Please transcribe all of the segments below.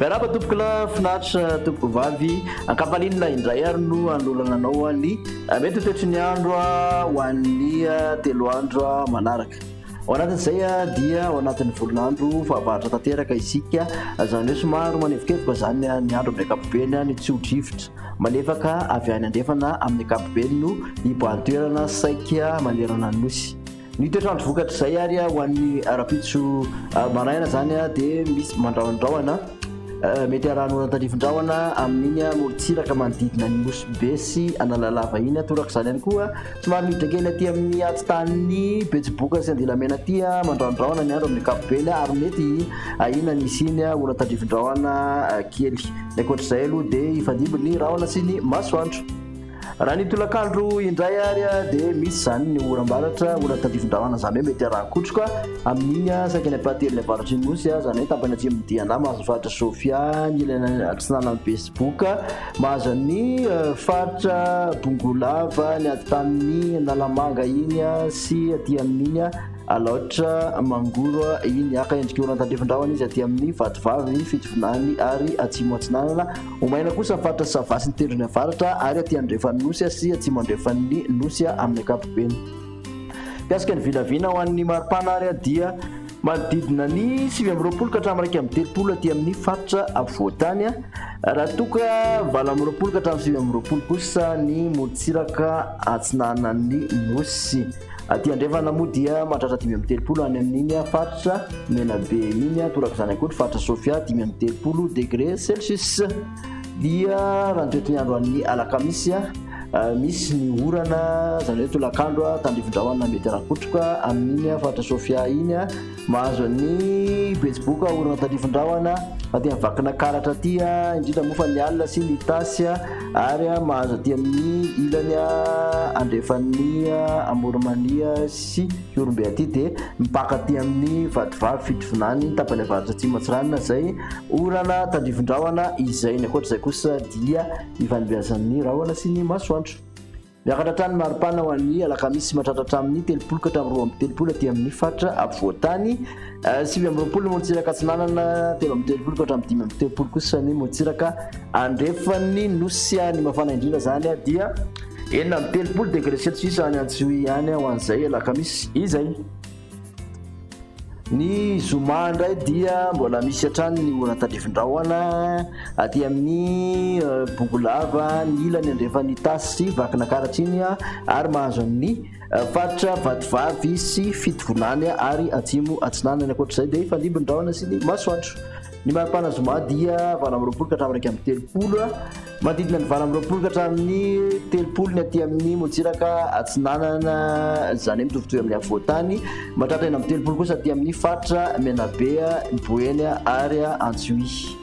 Miaraba tompoko la finaritra tompoko vavy ankapalinina indray ary no andolananao ny mety toetry ny andro ho an'ny 3 andro manaraka. Ao anatin'izay dia ao anatin'ny volonandro fahavaratra tanteraka isika, izany hoe somary manevokevoka zany ny andro amin'ny ankapobeny ny tsodrahivitra malefaka avy any andrefana amin'ny ankapobeny no hiboahatoerana saika manerana ny nosy. Ny toetrandro vokatra izay ary ho an'ny arapitso maraina zany dia misy mandraondraona mety arahana tandrivindraona amin'iny morontsiraka manodidina ny nosy be sy analalava iny atoraka izany ihany koa somary midrakely aty amin'ny atitany betsiboka sy andilamena aty mandraondraona ny andro amin'ny ankapobeny ary mety ahina nisy iny ora tandrivindraona kely. Ny ankoatr'izay aloha dia hifandimby ny rahona sy ny masoandro. Raha ny tolakandro indray ary dia misy zany ny oram-baratra ora tandrivindraona zany hoe mety araha-kotroka amin'iny saika ny apahately ny avaratry ny nosy zany hoe tapany atsy amin'ny diana mahazo faritra Sofia ny ilana atsinana ny Facebook mahazo ny faritra Bongolava ny atamin'ny Nalamanga iny sy aty amin'iny alaotra mangoro iny aka endrika ora tandrivindraona izy aty amin'ny Vatovavy Fitovinany ary atsimo atsinanana omaina kosa ny faritra Savasy ny tendrony avaratra ary aty andrefan'ny nosy sy atsimo andrefan'ny nosy amin'ny ankapobeny. Piasika ny vinavina ho an'ny maripana ary dia manodidina ny 720 ka hatramin'ny 130 aty amin'ny faritra afovoantany. Raha toka 720 ka hatramin'ny 720 kosa ny morontsiraka atsinanan'ny nosy. Aty andrefana moa dia mahatratra 530 any amin'iny faritra Menabe iny toraka izany koa faritra Sofia 530 degré Celsius. Dia raha ny toetr'ny andro an'ny alakamisy misy ny orana zany hoe tolakandro tandrivindraona mety araha-kotroka amin'iny faritra Sofia iny mahazo ny betsiboka orana tandrivindraona aty amin'ny vakina karatra aty indrindra moa fa ny alina sy ny tasy ary mahazo aty amin'ny ilany andrefan'ny Amoromania sy Iorombe aty dia mipaka aty amin'ny Vatovavy Fitovinany tapany avaratra atsimo atsiranana izay orana tandrivindraona izay. Ny ankoatr'izay kosa dia ifanimbiazan'ny rahona sy ny masoandro. Miakatra hatrany maripana ho an'ny alakamisy mahatratra hatramin'ny 30 ka hatramin'ny 20 aty amin'ny faritra afovoantany, 720 morontsiraka atsinanana 330 ka hatramin'ny 530 kosa ny morontsiraka andrefan'ny nosy ny mafana indrindra zany dia 430 degré Celsius any Antsohihy any ho an'izay alakamisy izay. Ny zoma indray dia mbola misy hatrany ny orana tandrivindraona aty amin'ny Bongolava ny ilany andrefan'ny tasy sy vakina karatra iny ary mahazo ny faritra Vatovavy sy Fitovinany ary atsimo atsinanana. Ny ankoatr'izay dia ifandimby ny rahona sy ny masoandro. Ny maripana zoma dia 720 ka hatramin'ny 30 manodidina ny 720 ka hatramin'ny 30 ny aty amin'ny morontsiraka atsinanana zany hoe mitovitovy amin'ny afovoantany, mahatratra eny amin'ny 30 kosa aty amin'ny faritra Menabe, Boeny ary Antsohihy.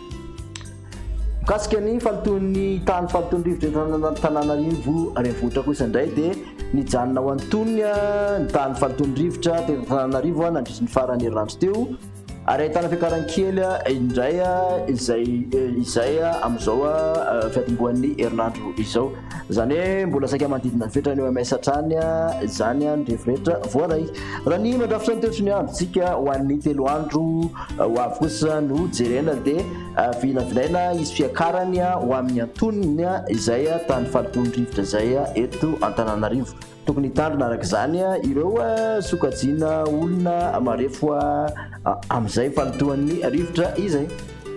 Mikasika ny faloton'ny tany faloton'ny rivotra Tananarivo renivohitra kosa indray dia nijanona ho antonony ny tany faloton'ny rivotra teto Tananarivo nandritra ny farany herinandro teo ary ahitana fiakaran-kely indray izay amin'izao fiatomboan'ny herinandro izao, izany hoe mbola saika manodidina ny fetrany eo MS hatrany izany ny rehetrarehetra voaray. Raha ny mandrafitra ny toetry ny androntsika ho an'ny 3 andro ho avy kosa no jerena dia vinavinaina izy fiakarany ho amin'ny antonony izay tany faloton'ny rivotra izay eto Antananarivo. Tokony hitandrina araka izany ireo sokajiana olona marefo amin'izay falotoan'ny rivotra izay.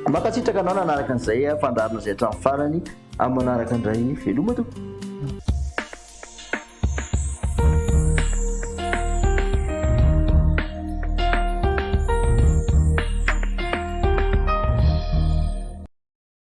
Makatsitraka anao nanaraka an'izay fandarina izay hatramin'ny farany amin'ny manaraka indray veloma tompoko.